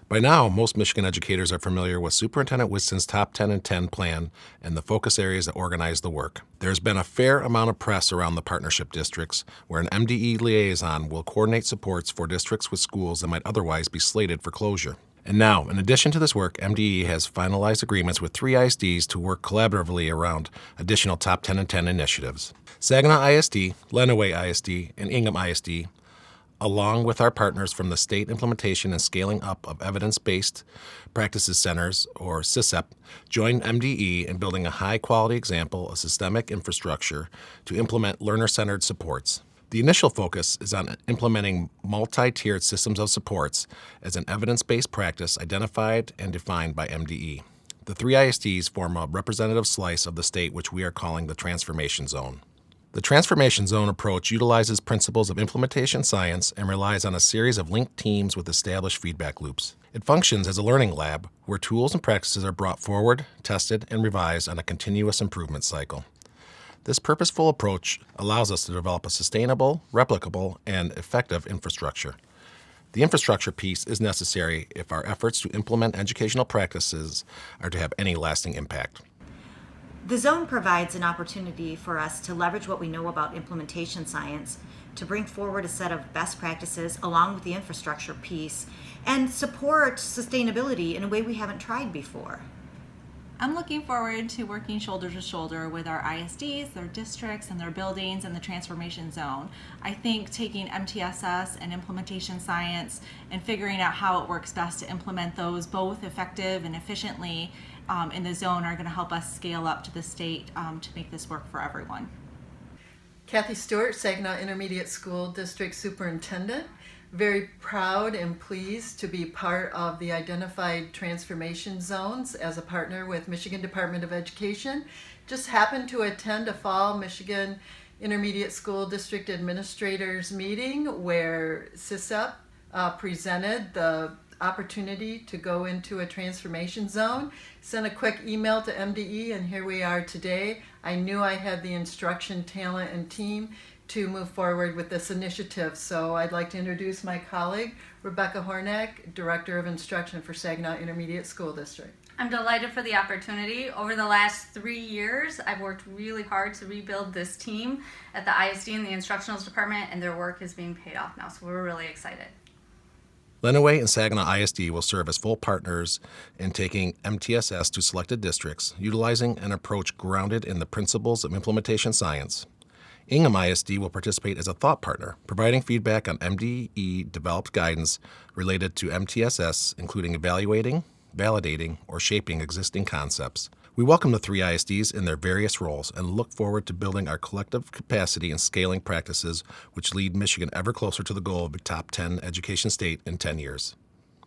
By now, most Michigan educators are familiar with Superintendent Whitson's Top 10 and 10 plan and the focus areas that organize the work. There's been a fair amount of press around the partnership districts, where an MDE liaison will coordinate supports for districts with schools that might otherwise be slated for closure. And now, in addition to this work, MDE has finalized agreements with 3 ISDs to work collaboratively around additional Top 10 and 10 initiatives. Saginaw ISD, Lenawee ISD, and Ingham ISD, along with our partners from the State Implementation and Scaling Up of Evidence-Based Practices Centers, or SISEP, join MDE in building a high-quality example of systemic infrastructure to implement learner-centered supports. The initial focus is on implementing multi-tiered systems of supports as an evidence-based practice identified and defined by MDE. The 3 ISDs form a representative slice of the state which we are calling the Transformation Zone. The Transformation Zone approach utilizes principles of implementation science and relies on a series of linked teams with established feedback loops. It functions as a learning lab where tools and practices are brought forward, tested, and revised on a continuous improvement cycle. This purposeful approach allows us to develop a sustainable, replicable, and effective infrastructure. The infrastructure piece is necessary if our efforts to implement educational practices are to have any lasting impact. The zone provides an opportunity for us to leverage what we know about implementation science to bring forward a set of best practices along with the infrastructure piece and support sustainability in a way we haven't tried before. I'm looking forward to working shoulder to shoulder with our ISDs, their districts, and their buildings in the Transformation Zone. I think taking MTSS and implementation science and figuring out how it works best to implement those both effective and efficiently in the zone are going to help us scale up to the state to make this work for everyone. Kathy Stewart, Saginaw Intermediate School District Superintendent. Very proud and pleased to be part of the identified transformation zones as a partner with Michigan Department of Education. Just happened to attend a fall Michigan Intermediate School District Administrators meeting where SISEP presented the opportunity to go into a transformation zone. Sent a quick email to MDE and here we are today. I knew I had the instruction, talent, and team to move forward with this initiative. So I'd like to introduce my colleague, Rebecca Hornack, Director of Instruction for Saginaw Intermediate School District. I'm delighted for the opportunity. Over the last 3 years, I've worked really hard to rebuild this team at the ISD and the Instructionals Department, and their work is being paid off now, so we're really excited. Lenawee and Saginaw ISD will serve as full partners in taking MTSS to selected districts, utilizing an approach grounded in the principles of implementation science. Ingham ISD will participate as a thought partner, providing feedback on MDE-developed guidance related to MTSS, including evaluating, validating, or shaping existing concepts. We welcome the 3 ISDs in their various roles and look forward to building our collective capacity and scaling practices which lead Michigan ever closer to the goal of a top 10 education state in 10 years.